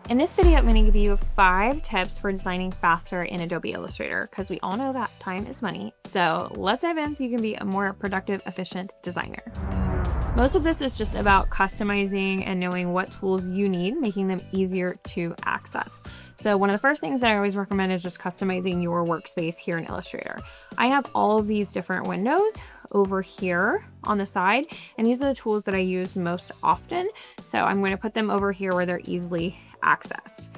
In this video, I'm going to give you 5 tips for designing faster in Adobe Illustrator because we all know that time is money. So let's dive in so you can be a more productive, efficient designer. Most of this is just about customizing and knowing what tools you need, making them easier to access. So one of the first things that I always recommend is just customizing your workspace here in Illustrator. I have all of these different windows over here on the side, and these are the tools that I use most often. So I'm going to put them over here where they're easily accessed.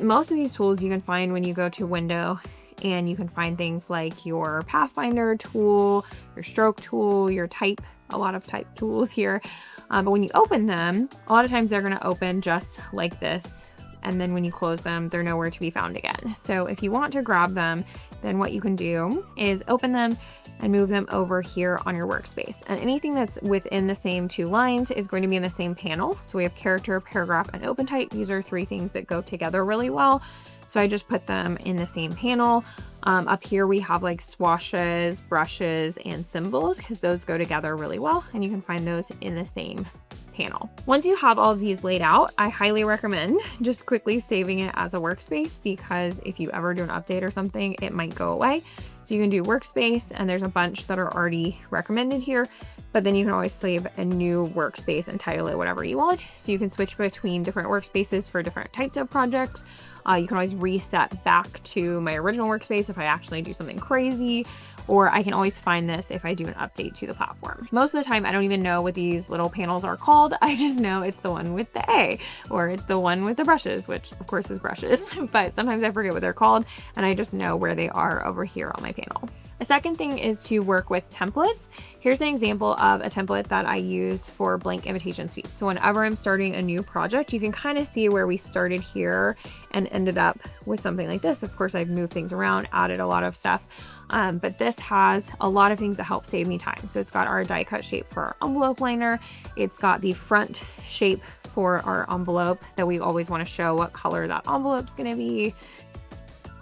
Most of these tools you can find when you go to Window, and you can find things like your Pathfinder tool, your stroke tool, your type, a lot of type tools here. But when you open them, a lot of times they're going to open just like this. And then when you close them, they're nowhere to be found again. So if you want to grab them, then what you can do is open them and move them over here on your workspace. And anything that's within the same 2 lines is going to be in the same panel. So we have character, paragraph, and open type. These are 3 things that go together really well. So I just put them in the same panel. Up here we have like swashes, brushes, and symbols because those go together really well. And you can find those in the same panel. Once you have all of these laid out, I highly recommend just quickly saving it as a workspace because if you ever do an update or something, it might go away. So you can do workspace, and there's a bunch that are already recommended here, but then you can always save a new workspace and title it whatever you want. So you can switch between different workspaces for different types of projects. You can always reset back to my original workspace if I actually do something crazy, or I can always find this if I do an update to the platform. Most of the time, I don't even know what these little panels are called. I just know it's the one with the A, or it's the one with the brushes, which of course is brushes, but sometimes I forget what they're called, and I just know where they are over here on my panel. A second thing is to work with templates. Here's an example of a template that I use for blank invitation suites. So whenever I'm starting a new project, you can kind of see where we started here and ended up with something like this. Of course, I've moved things around, added a lot of stuff, but this has a lot of things that help save me time. So it's got our die cut shape for our envelope liner. It's got the front shape for our envelope that we always want to show what color that envelope's going to be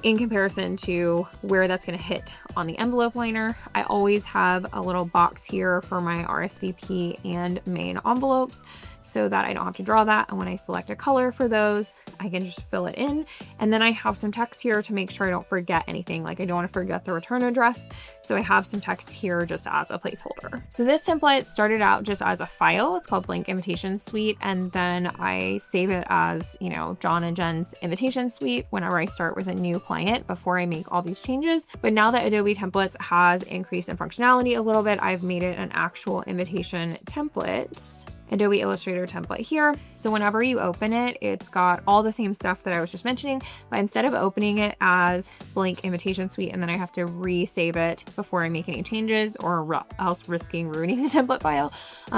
in comparison to where that's going to hit on the envelope liner. I always have a little box here for my RSVP and main envelopes so that I don't have to draw that. And when I select a color for those, I can just fill it in. And then I have some text here to make sure I don't forget anything. Like I don't want to forget the return address. So I have some text here just as a placeholder. So this template started out just as a file. It's called Blank Invitation Suite. And then I save it as, you know, John and Jen's invitation suite whenever I start with a new client before I make all these changes. But now that Adobe Templates has increased in functionality a little bit, I've made it an actual invitation template. Adobe Illustrator template here. So whenever you open it, it's got all the same stuff that I was just mentioning, but instead of opening it as blank invitation suite and then I have to resave it before I make any changes or else risking ruining the template file,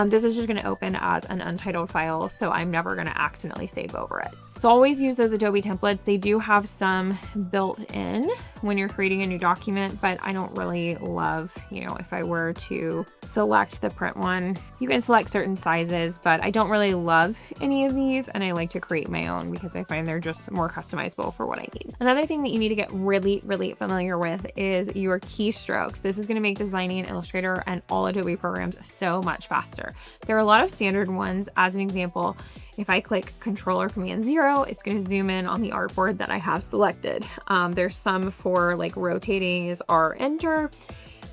this is just going to open as an untitled file. So I'm never going to accidentally save over it. So always use those Adobe templates. They do have some built in when you're creating a new document, but I don't really love, you know, if I were to select the print one, you can select certain sizes, but I don't really love any of these. And I like to create my own because I find they're just more customizable for what I need. Another thing that you need to get really, really familiar with is your keystrokes. This is going to make designing in Illustrator and all Adobe programs so much faster. There are a lot of standard ones. As an example, if I click Control or Command 0, it's going to zoom in on the artboard that I have selected. There's some for like rotating is R Enter.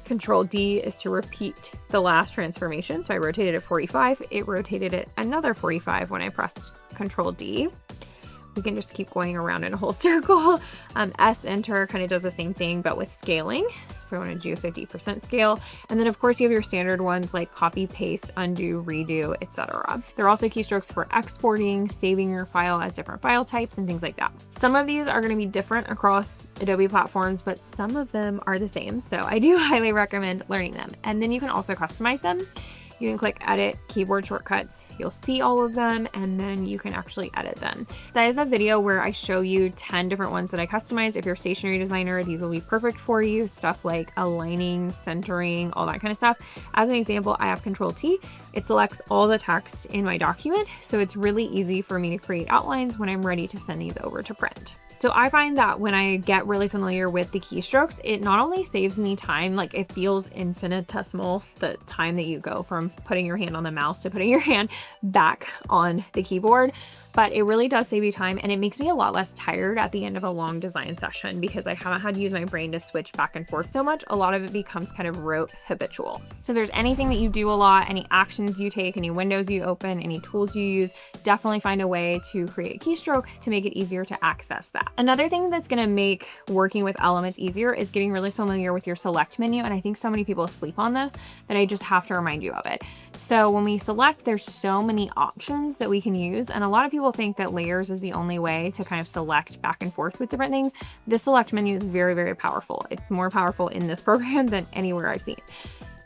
Control D is to repeat the last transformation. So I rotated it 45. It rotated it another 45 when I pressed Control D. We can just keep going around in a whole circle. S Enter kind of does the same thing, but with scaling. So if I want to do 50% scale. And then of course you have your standard ones like copy, paste, undo, redo, etc. There are also keystrokes for exporting, saving your file as different file types and things like that. Some of these are going to be different across Adobe platforms, but some of them are the same. So I do highly recommend learning them. And then you can also customize them. You can click edit keyboard shortcuts. You'll see all of them and then you can actually edit them. So I have a video where I show you 10 different ones that I customize. If you're a stationery designer, these will be perfect for you. Stuff like aligning, centering, all that kind of stuff. As an example, I have Control T. It selects all the text in my document. So it's really easy for me to create outlines when I'm ready to send these over to print. So I find that when I get really familiar with the keystrokes, it not only saves me time, like it feels infinitesimal, the time that you go from putting your hand on the mouse to putting your hand back on the keyboard, but it really does save you time, and it makes me a lot less tired at the end of a long design session because I haven't had to use my brain to switch back and forth so much. A lot of it becomes kind of rote habitual. So if there's anything that you do a lot, any actions you take, any windows you open, any tools you use, definitely find a way to create a keystroke to make it easier to access that. Another thing that's going to make working with elements easier is getting really familiar with your select menu. And I think so many people sleep on this that I just have to remind you of it. So when we select, there's so many options that we can use. And a lot of people think that layers is the only way to kind of select back and forth with different things. This select menu is very, very powerful. It's more powerful in this program than anywhere I've seen.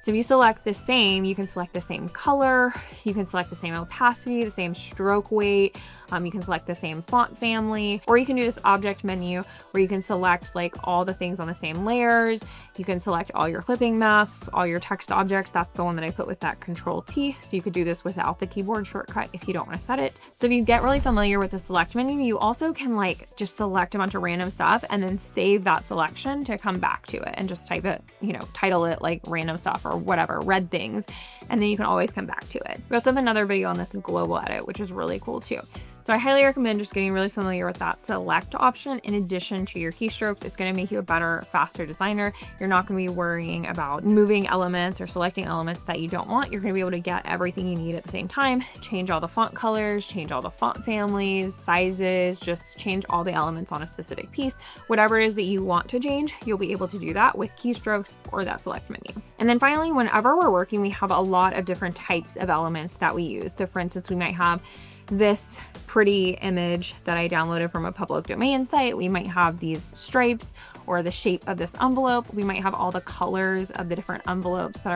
So if you select the same, you can select the same color, you can select the same opacity, the same stroke weight, you can select the same font family, or you can do this object menu where you can select like all the things on the same layers. You can select all your clipping masks, all your text objects. That's the one that I put with that Control T. So you could do this without the keyboard shortcut if you don't want to set it. So if you get really familiar with the select menu, you also can like just select a bunch of random stuff and then save that selection to come back to it and just type it, you know, title it like random stuff or whatever, red things. And then you can always come back to it. We also have another video on this global edit, which is really cool too. So I highly recommend just getting really familiar with that select option in addition to your keystrokes. It's going to make you a better, faster designer. You're not going to be worrying about moving elements or selecting elements that you don't want. You're going to be able to get everything you need at the same time, change all the font colors, change all the font families, sizes, just change all the elements on a specific piece. Whatever it is that you want to change, you'll be able to do that with keystrokes or that select menu. And then finally, whenever we're working, we have a lot of different types of elements that we use. So for instance, we might have this pretty image that I downloaded from a public domain site. We might have these stripes or the shape of this envelope. We might have all the colors of the different envelopes that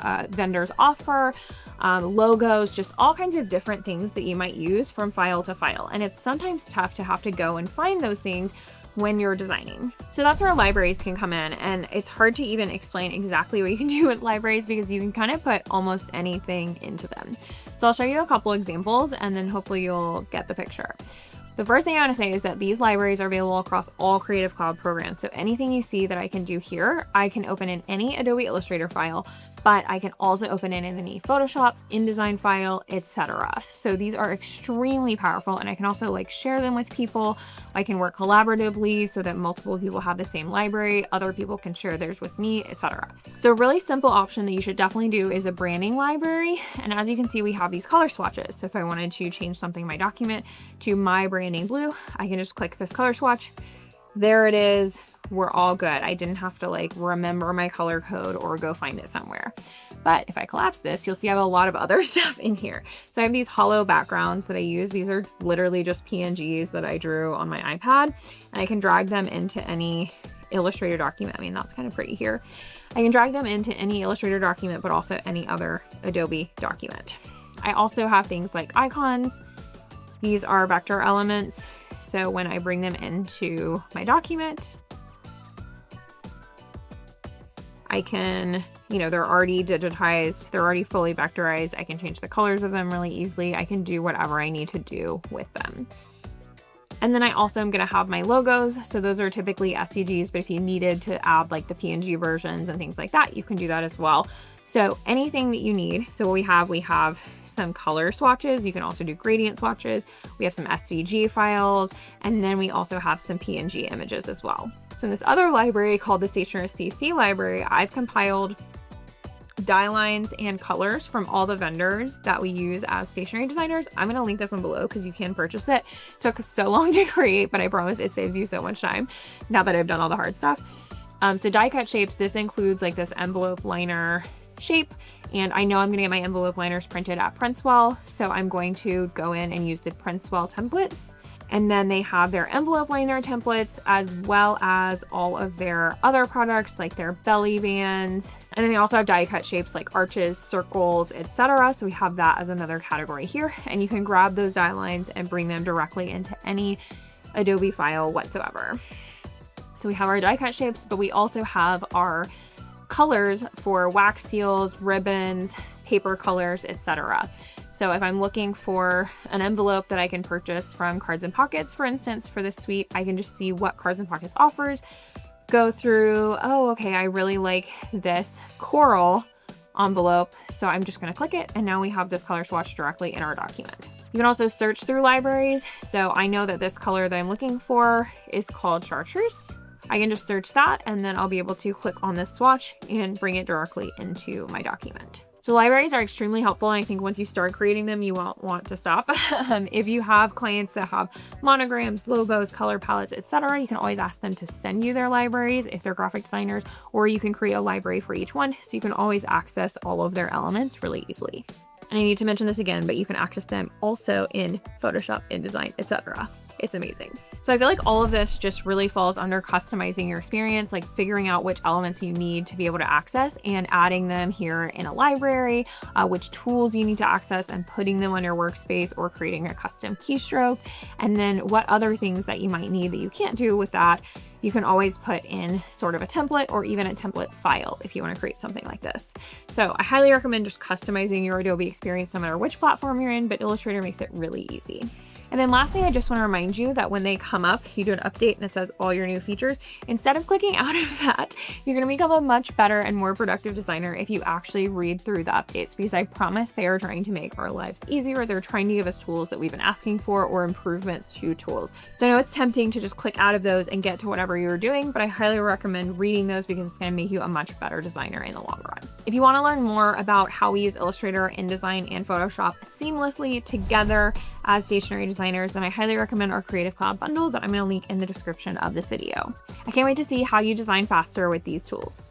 our vendors offer, logos, just all kinds of different things that you might use from file to file. And it's sometimes tough to have to go and find those things when you're designing. So that's where libraries can come in, and it's hard to even explain exactly what you can do with libraries because you can kind of put almost anything into them. So I'll show you a couple examples and then hopefully you'll get the picture. The first thing I want to say is that these libraries are available across all Creative Cloud programs. So anything you see that I can do here, I can open in any Adobe Illustrator file, but I can also open it in any Photoshop, InDesign file, etc. So these are extremely powerful, and I can also like share them with people. I can work collaboratively so that multiple people have the same library, other people can share theirs with me, etc. So a really simple option that you should definitely do is a branding library. And as you can see, we have these color swatches. So if I wanted to change something in my document to my branding blue, I can just click this color swatch. There it is. We're all good. I didn't have to like remember my color code or go find it somewhere. But if I collapse this, you'll see I have a lot of other stuff in here. So I have these hollow backgrounds that I use. These are literally just PNGs that I drew on my iPad, and I can drag them into any Illustrator document. I mean, that's kind of pretty here. I can drag them into any Illustrator document, but also any other Adobe document. I also have things like icons. These are vector elements. So when I bring them into my document, I can, you know, they're already digitized, they're already fully vectorized. I can change the colors of them really easily. I can do whatever I need to do with them. And then I also am going to have my logos. So those are typically SVGs, but if you needed to add like the PNG versions and things like that, you can do that as well. So anything that you need. So what we have some color swatches. You can also do gradient swatches. We have some SVG files, and then we also have some PNG images as well. So in this other library called the Stationery CC library, I've compiled die lines and colors from all the vendors that we use as stationery designers. I'm going to link this one below because you can purchase it. It took so long to create, but I promise it saves you so much time now that I've done all the hard stuff. So die cut shapes, this includes like this envelope liner shape, and I know I'm going to get my envelope liners printed at Printswell, so I'm going to go in and use the Printswell templates. And then they have their envelope liner templates as well as all of their other products like their belly bands. And then they also have die cut shapes like arches, circles, etc. So we have that as another category here. And you can grab those die lines and bring them directly into any Adobe file whatsoever. So we have our die cut shapes, but we also have our colors for wax seals, ribbons, paper colors, etc. So if I'm looking for an envelope that I can purchase from Cards and Pockets, for instance, for this suite, I can just see what Cards and Pockets offers, go through, oh, okay, I really like this coral envelope. So I'm just gonna click it, and now we have this color swatch directly in our document. You can also search through libraries. So I know that this color that I'm looking for is called chartreuse. I can just search that and then I'll be able to click on this swatch and bring it directly into my document. So libraries are extremely helpful, and I think once you start creating them, you won't want to stop. If you have clients that have monograms, logos, color palettes, etc., you can always ask them to send you their libraries if they're graphic designers, or you can create a library for each one, so you can always access all of their elements really easily. And I need to mention this again, but you can access them also in Photoshop, InDesign, etc. It's amazing. So I feel like all of this just really falls under customizing your experience, like figuring out which elements you need to be able to access and adding them here in a library, which tools you need to access and putting them on your workspace, or creating a custom keystroke. And then what other things that you might need that you can't do with that, you can always put in sort of a template or even a template file if you want to create something like this. So I highly recommend just customizing your Adobe experience no matter which platform you're in, but Illustrator makes it really easy. And then lastly, I just want to remind you that when they come up, you do an update and it says all your new features. Instead of clicking out of that, you're going to become a much better and more productive designer if you actually read through the updates, because I promise they are trying to make our lives easier. They're trying to give us tools that we've been asking for, or improvements to tools. So I know it's tempting to just click out of those and get to whatever you're doing, but I highly recommend reading those because it's going to make you a much better designer in the long run. If you want to learn more about how we use Illustrator, InDesign, and Photoshop seamlessly together as stationery designers, then I highly recommend our Creative Cloud bundle that I'm going to link in the description of this video. I can't wait to see how you design faster with these tools.